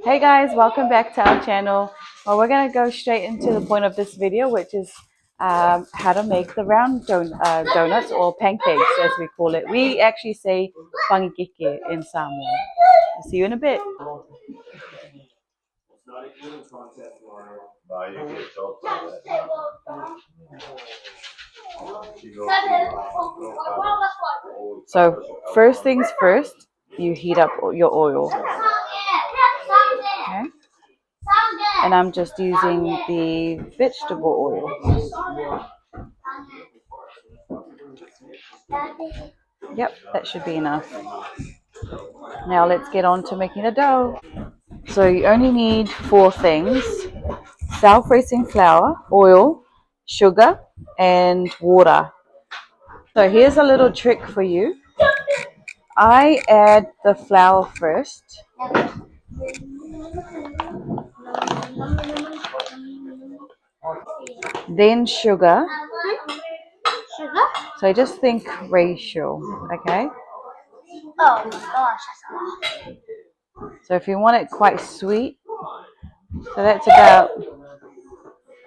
Hey guys, welcome back to our channel. Well, we're going to go straight into the point of this video, which is how to make the round donuts, or pancakes as we call it. We actually say Pagikeke in Samoan. See you in a bit. So first things first, you heat up your oil. Okay? And I'm just using the vegetable oil. Yep, that should be enough. Now let's get on to making the dough. So you only need 4 things: self-raising flour, oil, sugar, and water. So here's a little trick for you. I add the flour first. Then sugar. So just think ratio, okay? Oh my gosh, that's a lot. So if you want it quite sweet, so that's about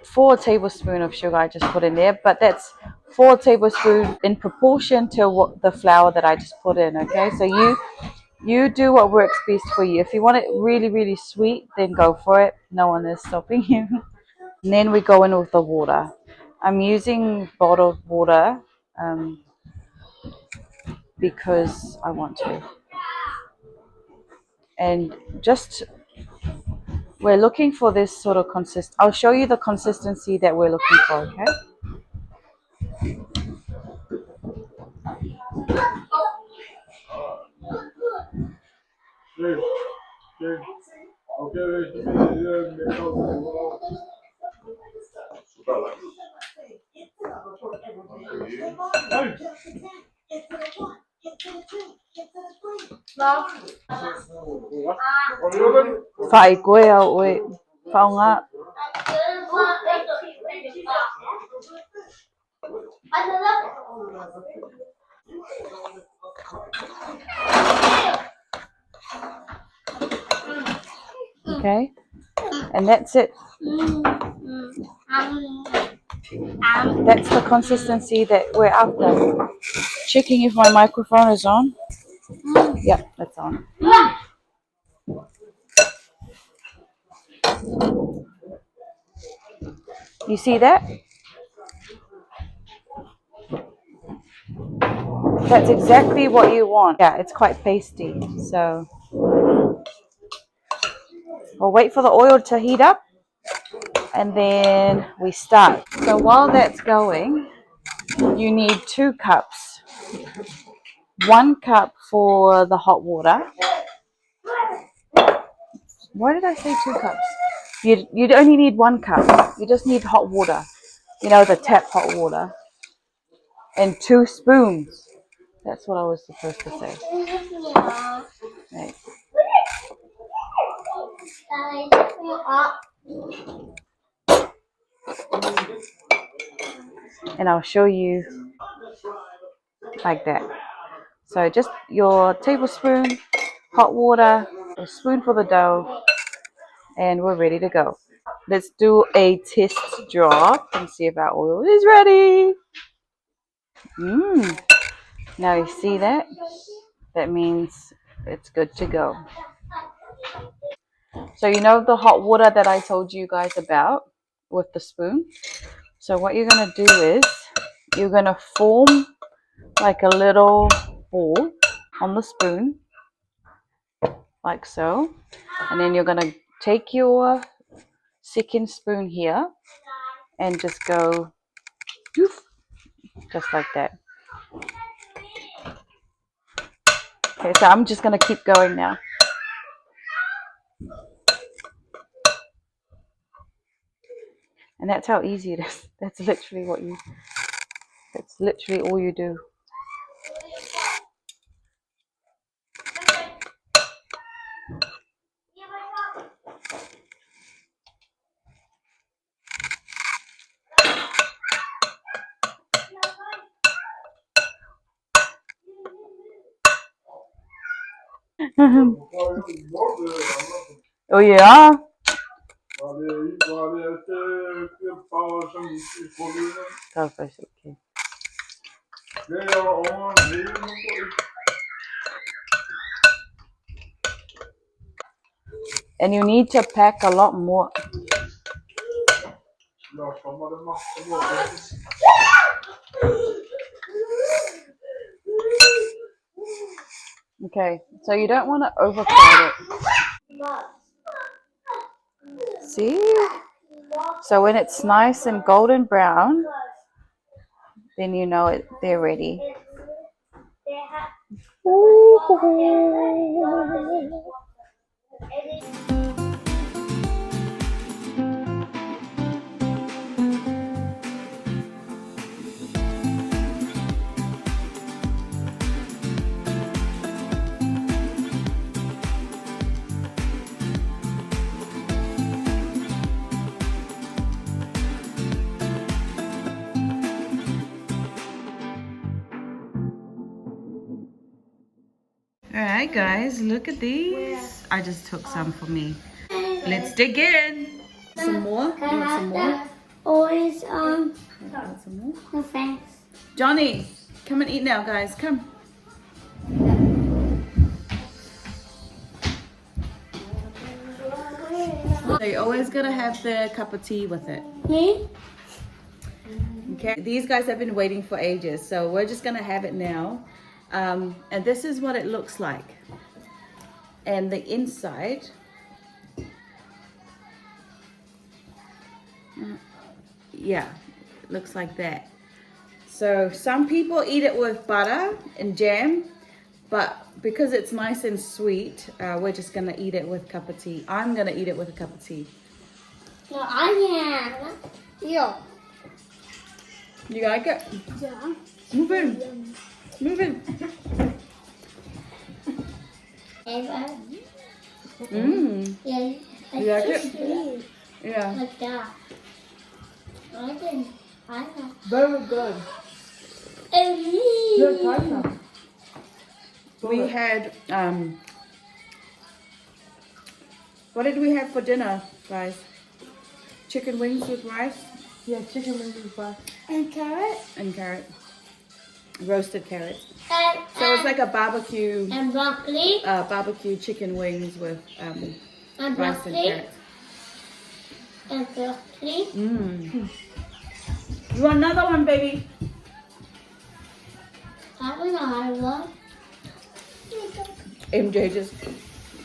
4 tablespoons of sugar I just put in there, but that's 4 tablespoons in proportion to what the flour that I just put in, okay? So you do what works best for you. If you want it really sweet, then go for it. No one is stopping you. And then we go in with the water. I'm using bottled water because I want to. And just, we're looking for this sort of I'll show you the consistency that we're looking for, okay? Phải quẹo ơi, Phong á. Okay, and that's it. That's the consistency that we're after. Checking if my microphone is on. Yep, that's on. You see that? That's exactly what you want. Yeah, it's quite pasty. So we'll wait for the oil to heat up and then we start. So while that's going, you need 2 cups. 1 cup for the hot water. Why did I say 2 cups? You'd only need 1 cup. You just need hot water. You know, the tap hot water. And 2 spoons. That's what I was supposed to say. Right. And I'll show you like that. So just your tablespoon, hot water, a spoon for the dough, and we're ready to go. Let's do a test drop and see if our oil is ready. Now you see that? That means it's good to go. So you know the hot water that I told you guys about with the spoon? So what you're going to do is you're going to form like a little ball on the spoon, like so. And then you're going to take your second spoon here and just go doof, just like that. Okay, so I'm just going to keep going now. And that's how easy it is. That's literally all you do. Oh yeah. Pagikeke. And you need to pack a lot more. Okay, so you don't want to overcrowd it. See? So when it's nice and golden brown, then you know they're ready. Alright guys, look at these. I just took some for me. Let's dig in. Some more? You want some more? Always, Want some more? no thanks. Johnny, come and eat now guys, come. So you're always gonna have the cup of tea with it. Me? Okay, these guys have been waiting for ages, so we're just gonna have it now. And this is what it looks like. And the inside, yeah, looks like that. So some people eat it with butter and jam, but because it's nice and sweet, we're just gonna eat it with a cup of tea. I'm gonna eat it with a cup of tea. No, I am. Yeah. You like it? Yeah. Move in. Move in. Mmm. Yeah. You like it? Sweet. Yeah. Like that. I can. I can. Very good. We had what did we have for dinner, guys? Chicken wings with rice? Yeah, chicken wings with rice. And carrot. And carrot. Roasted carrots. And, So it's like a barbecue and broccoli. barbecue chicken wings with And rice and broccoli. carrots. And broccoli. Mmm. You want another one, baby? I don't know how to run. MJ just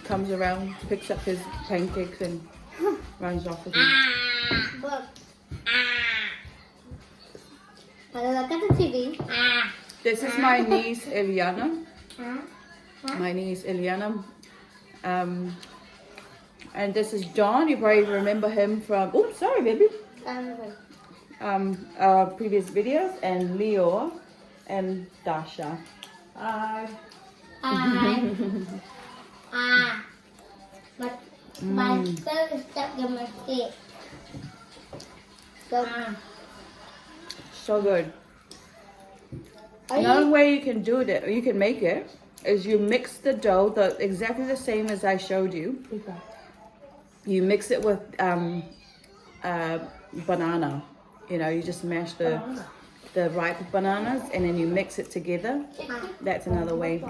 comes around, picks up his pancakes and runs off with them. Look. Look at the TV. This is my niece Eliana. Huh? My niece Eliana. And this is John. You probably remember him from, oh, sorry, baby. Our previous videos. And Leo and Dasha. Hi. But my thumb is stuck in my feet. So, So good. Another way you can do it, or you can make it, is you mix the dough exactly the same as I showed you. You mix it with banana. You know, you just mash the ripe bananas and then you mix it together. That's another way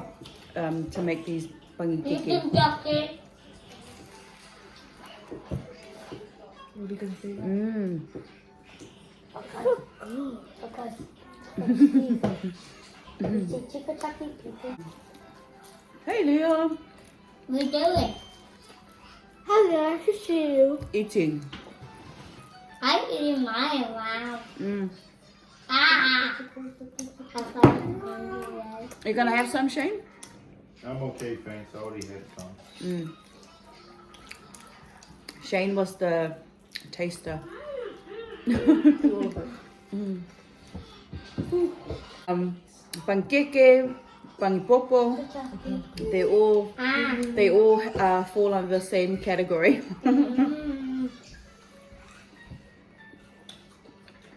to make these pagikeke. Mmm. Hey Leo. we do it. How nice to see you. Eating. I'm eating mine. Wow. Mm. Have fun. You gonna have some, Shane? I'm okay, thanks. I already had some. Mm. Shane was the taster. Mm. Pancakes, pangipopo, they all fall under the same category.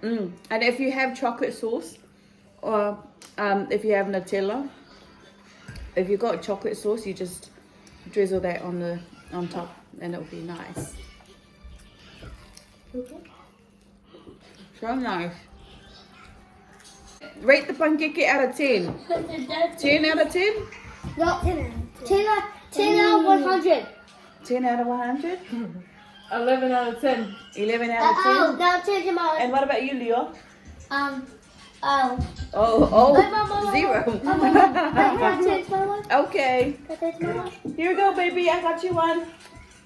And if you have chocolate sauce, or if you have Nutella, if you've got chocolate sauce, you just drizzle that on top. and it'll be nice. So nice. Rate the pancake out of 10. 10 out of 10? No, 10 out of 100. 10 out of 100? 11 out of 10. 11 out of 10? Oh, now 10 more. And what about you, Leo? Oh. Oh, 0. Can I taste my one? Okay. Can I taste my one? Here you go, baby. I got you one.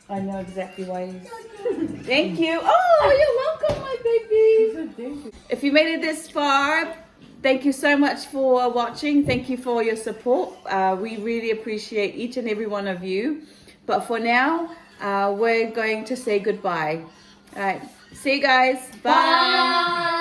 I know exactly why he's... Thank you. Oh, you're welcome, my baby. If you made it this far, thank you so much for watching. Thank you for your support. We really appreciate each and every one of you. But for now, we're going to say goodbye. All right. See you guys. Bye.